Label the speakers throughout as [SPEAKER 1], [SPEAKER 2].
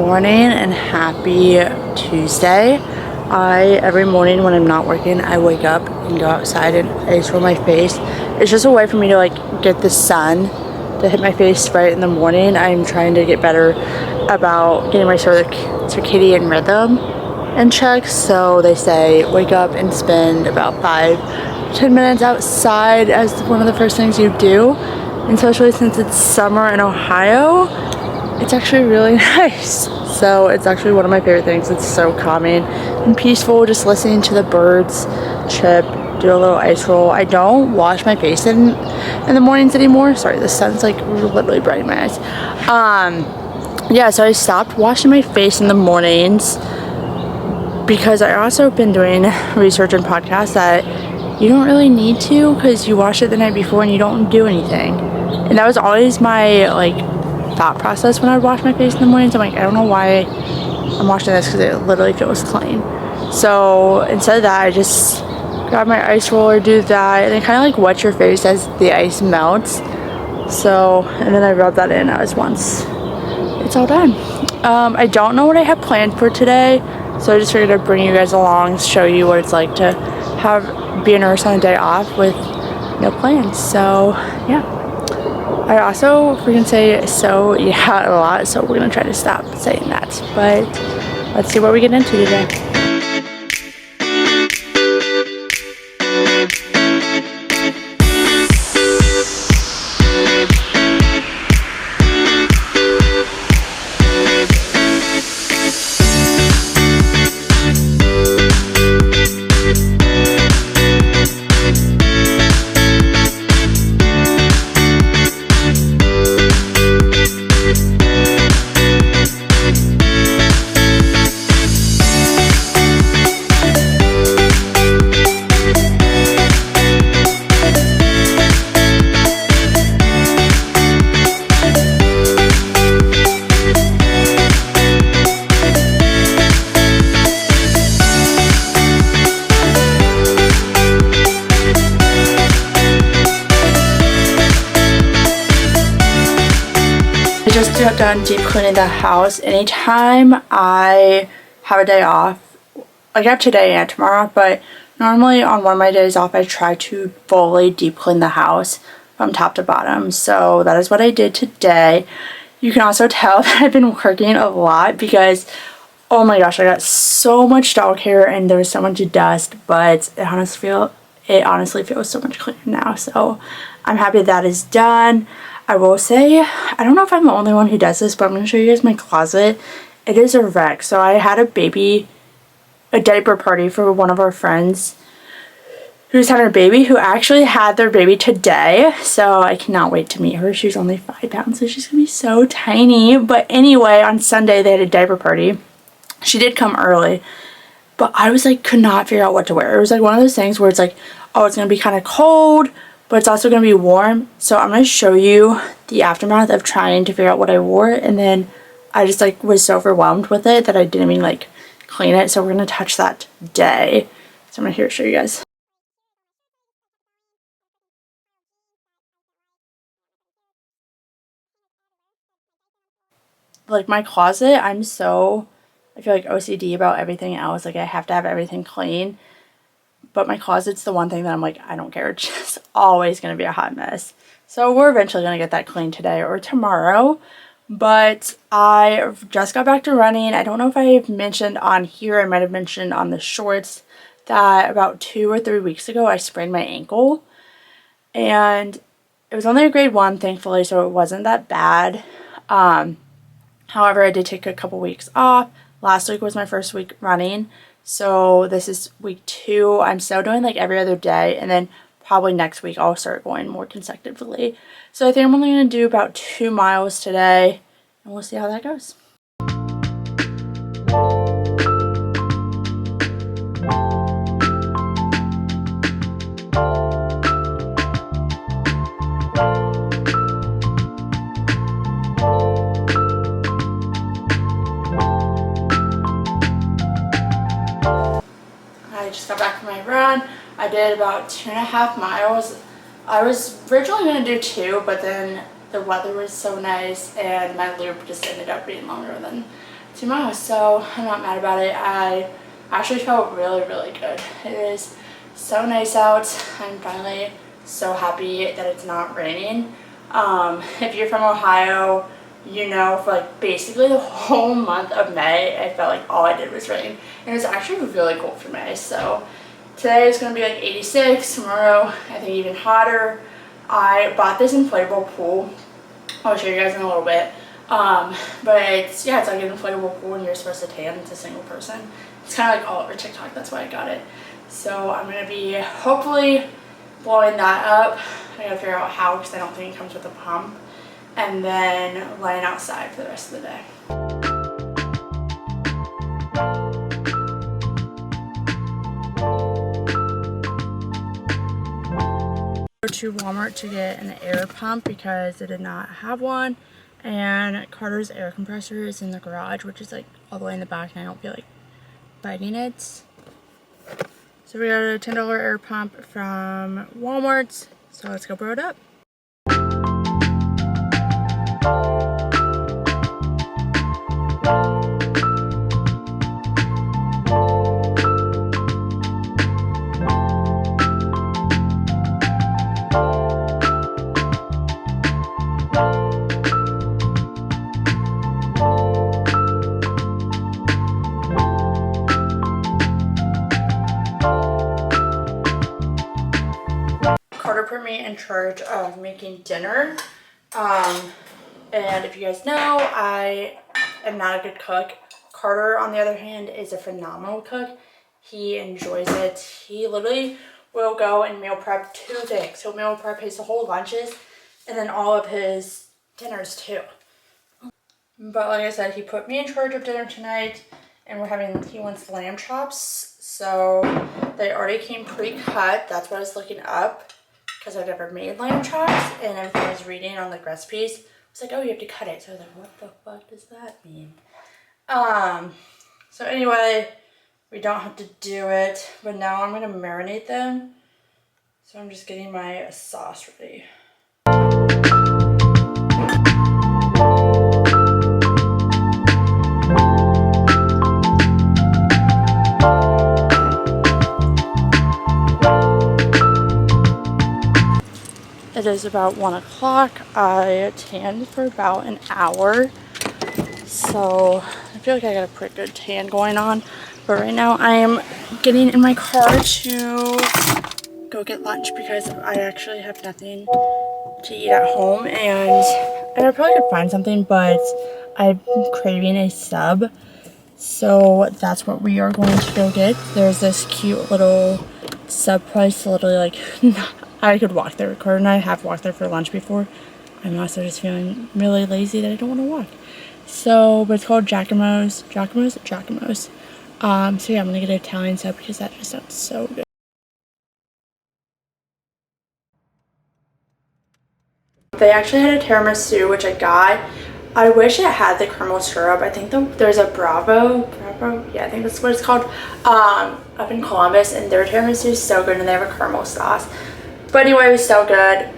[SPEAKER 1] morning and happy Tuesday. Every morning when I'm not working, I wake up and go outside and ice roll my face. It's just a way for me to get the sun to hit my face right in the morning. I'm trying to get better about getting my circadian rhythm in check. So they say wake up and spend about 5-10 minutes outside as one of the first things you do. And especially since it's summer in Ohio, it's actually really nice. So it's actually one of my favorite things. It's so calming and peaceful, just listening to the birds chirp, do a little ice roll. I don't wash my face in the mornings anymore. Sorry, the sun's literally bright in my eyes. Yeah, so I stopped washing my face in the mornings because I also been doing research and podcasts that you don't really need to, because you wash it the night before and you don't do anything. And that was always my thought process when I would wash my face in the mornings. I'm I don't know why I'm washing this, because it literally feels clean. So instead of that, I just grab my ice roller, do that, and it kind of wet your face as the ice melts. So, and then I rub that in as once it's all done. I don't know what I have planned for today, so I just figured I'd bring you guys along, show you what it's like to be a nurse on a day off with no plans. So yeah, I also freaking say so yeah a lot, so we're gonna try to stop saying that, but let's see what we get into today. I just got done deep cleaning the house. Anytime I have a day off, I have today and tomorrow, but normally on one of my days off I try to fully deep clean the house from top to bottom. So that is what I did today. You can also tell that I've been working a lot because, oh my gosh, I got so much dog hair and there was so much dust, but it honestly feels so much cleaner now. So I'm happy that is done. I will say, I don't know if I'm the only one who does this, but I'm going to show you guys my closet. It is a wreck. So I had a diaper party for one of our friends who's having a baby, who actually had their baby today. So I cannot wait to meet her. She's only 5 pounds, so she's going to be so tiny. But anyway, on Sunday they had a diaper party. She did come early, but I could not figure out what to wear. It was one of those things where it's oh, it's going to be kind of cold, but it's also going to be warm. So I'm going to show you the aftermath of trying to figure out what I wore, and then I just was so overwhelmed with it that I didn't even clean it. So we're going to touch that today. So I'm going to show you guys. My closet, I feel OCD about everything else. I have to have everything clean. But my closet's the one thing that I'm I don't care. It's just always going to be a hot mess. So we're eventually going to get that cleaned today or tomorrow. But I just got back to running. I don't know if I've mentioned on here. I might have mentioned on the shorts that about 2 or 3 weeks ago I sprained my ankle. And it was only a grade 1, thankfully, so it wasn't that bad. However, I did take a couple weeks off. Last week was my first week running. So this is week 2. I'm still doing every other day, and then probably next week I'll start going more consecutively. So I think I'm only going to do about 2 miles today, and we'll see how that goes. I just got back from my run. I did about 2.5 miles. I was originally going to do 2, but then the weather was so nice and my loop just ended up being longer than tomorrow, so I'm not mad about it. I actually felt really, really good. It is so nice out. I'm finally so happy that it's not raining. If you're from Ohio, you know, for like basically the whole month of May, I felt like all I did was rain. And it was actually really cold for May. So today is going to be like 86. Tomorrow, I think even hotter. I bought this inflatable pool. I'll show you guys in a little bit. But yeah, it's like an inflatable pool and you're supposed to tan. It's a single person. It's kind of like all over TikTok. That's why I got it. So I'm going to be hopefully blowing that up. I gotta figure out how because I don't think it comes with a pump. And then laying outside for the rest of the day. Go to Walmart to get an air pump because they did not have one. And Carter's air compressor is in the garage, which is like all the way in the back, and I don't feel like biting it. So we got a $10 air pump from Walmart. So let's go blow it up. Carter put me in charge of making dinner. And if you guys know, I am not a good cook. Carter, on the other hand, is a phenomenal cook. He enjoys it. He literally will go and meal prep 2 things. He'll meal prep his whole lunches and then all of his dinners too. But like I said, he put me in charge of dinner tonight, and he wants lamb chops. So they already came pre-cut. That's what I was looking up because I've never made lamb chops, and everything I was reading on the recipes was like, oh, you have to cut it. So I was like, what the fuck does that mean? So anyway, we don't have to do it, but now I'm gonna marinate them. So I'm just getting my sauce ready. It is about 1 o'clock. I tanned for about an hour. So I feel like I got a pretty good tan going on. But right now I am getting in my car to go get lunch because I actually have nothing to eat at home. And I probably could find something, but I'm craving a sub. So that's what we are going to go get. There's this cute little sub place, literally like I could walk there. Carter and I have walked there for lunch before. I'm also just feeling really lazy that I don't want to walk. So, but it's called Giacomo's. So yeah, I'm gonna get an Italian sub because that just sounds so good. They actually had a tiramisu, which I got. I wish it had the caramel syrup. I think there's a Bravo, yeah, I think that's what it's called, up in Columbus, and their tiramisu is so good, and they have a caramel sauce. But anyway, it was so good.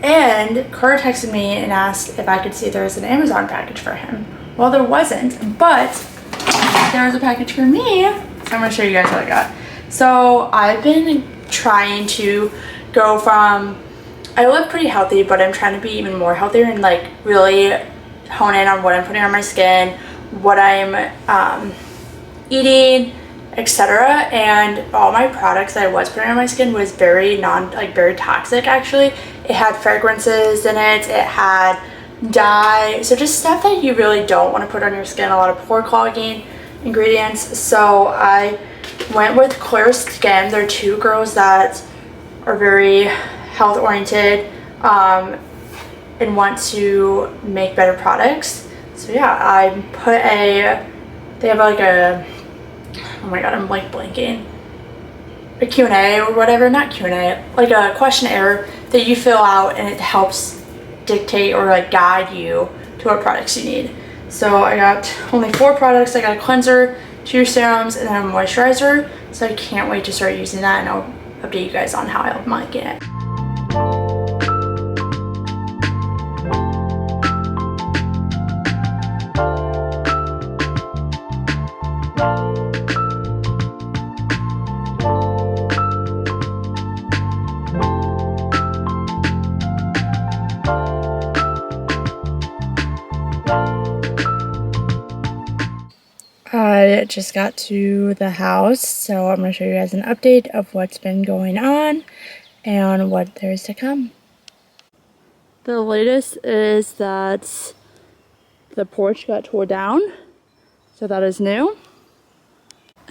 [SPEAKER 1] And Carter texted me and asked if I could see if there was an Amazon package for him. Well, there wasn't, but there was a package for me. So I'm gonna show you guys what I got. So I've been trying to go from, I live pretty healthy, but I'm trying to be even more healthier and like really hone in on what I'm putting on my skin, what I'm eating, etc. And all my products that I was putting on my skin was very very toxic. Actually, it had fragrances in it, it had dye, so just stuff that you really don't want to put on your skin, a lot of pore clogging ingredients. So I went with Clear Skin. They're 2 girls that are very health oriented and want to make better products. So yeah, I put they have like a, oh my god, I'm like blanking, a Q&A or whatever, not Q&A, like a questionnaire that you fill out, and it helps dictate or like guide you to what products you need. So I got only 4 products. I got a cleanser, 2 serums, and then a moisturizer. So I can't wait to start using that, and I'll update you guys on how I'm liking it. I just got to the house, so I'm going to show you guys an update of what's been going on and what there is to come. The latest is that the porch got tore down, so that is new.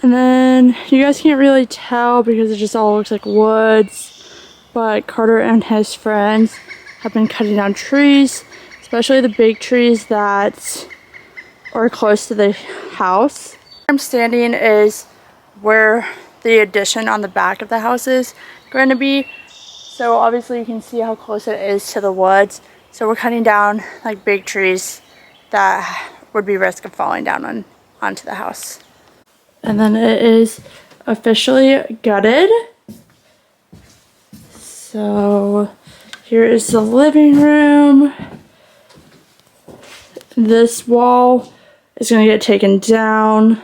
[SPEAKER 1] And then you guys can't really tell because it just all looks like woods, but Carter and his friends have been cutting down trees, especially the big trees that are close to the house. Where I'm standing is where the addition on the back of the house is going to be. So obviously you can see how close it is to the woods. So we're cutting down like big trees that would be risk of falling down onto the house. And then it is officially gutted. So here is the living room. This wall is going to get taken down.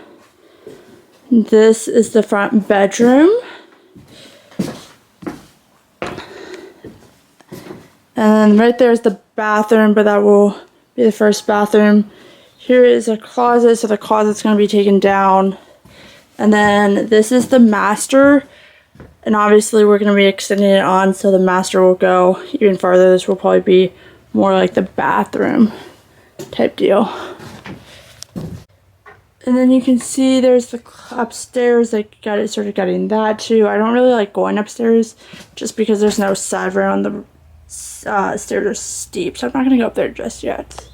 [SPEAKER 1] This is the front bedroom. And right there is the bathroom, but that will be the first bathroom. Here is a closet, so the closet's going to be taken down. And then this is the master. And obviously we're going to be extending it on, so the master will go even farther. This will probably be more like the bathroom type deal. And then you can see there's the upstairs. I started gutting that too. I don't really like going upstairs just because there's no side rail and the stairs are steep, so I'm not going to go up there just yet.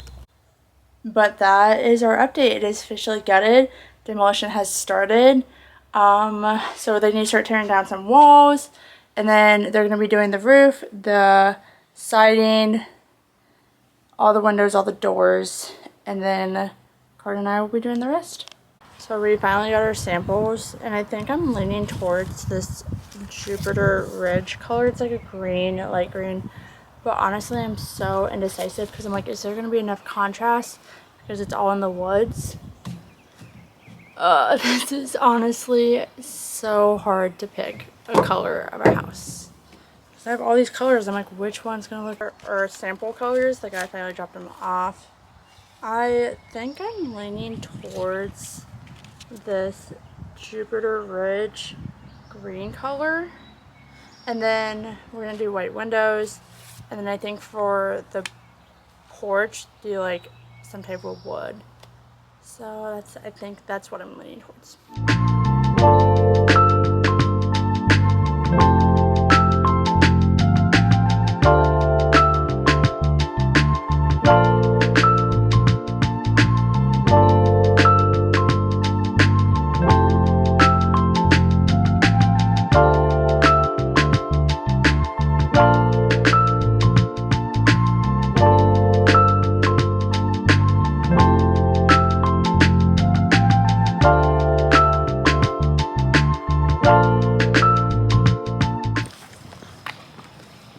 [SPEAKER 1] But that is our update. It is officially gutted. Demolition has started. So they need to start tearing down some walls, and then they're going to be doing the roof, the siding, all the windows, all the doors, and then Carter and I will be doing the rest. So we finally got our samples, and I think I'm leaning towards this Jupiter Ridge color. It's like a green, light green, but honestly I'm so indecisive because I'm like, is there going to be enough contrast because it's all in the woods? This is honestly so hard to pick a color of a house. I have all these colors. I'm like, which one's gonna look? Or sample colors. The guy finally dropped them off. I think I'm leaning towards this Jupiter Ridge green color. And then we're gonna do white windows. And then I think for the porch, do like some type of wood. So I think that's what I'm leaning towards.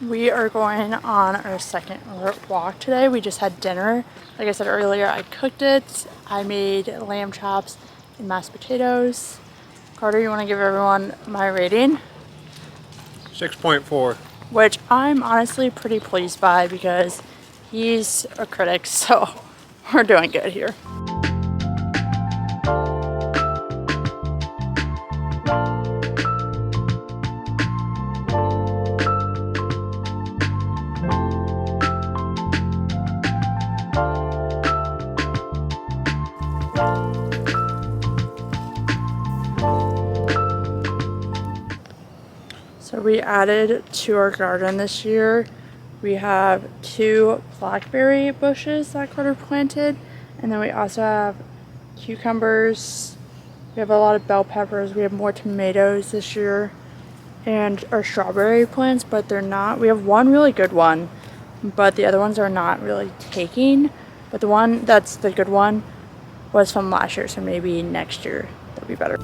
[SPEAKER 1] We are going on our second walk today. We just had dinner. Like I said earlier, I cooked it. I made lamb chops and mashed potatoes. Carter, you want to give everyone my rating?
[SPEAKER 2] 6.4.
[SPEAKER 1] Which I'm honestly pretty pleased by because he's a critic, so we're doing good here. So we added to our garden this year. We have 2 blackberry bushes that Carter planted, and then we also have cucumbers. We have a lot of bell peppers. We have more tomatoes this year, and our strawberry plants, but they're not. We have one really good one, but the other ones are not really taking. But the one that's the good one was from last year, so maybe next year they'll be better.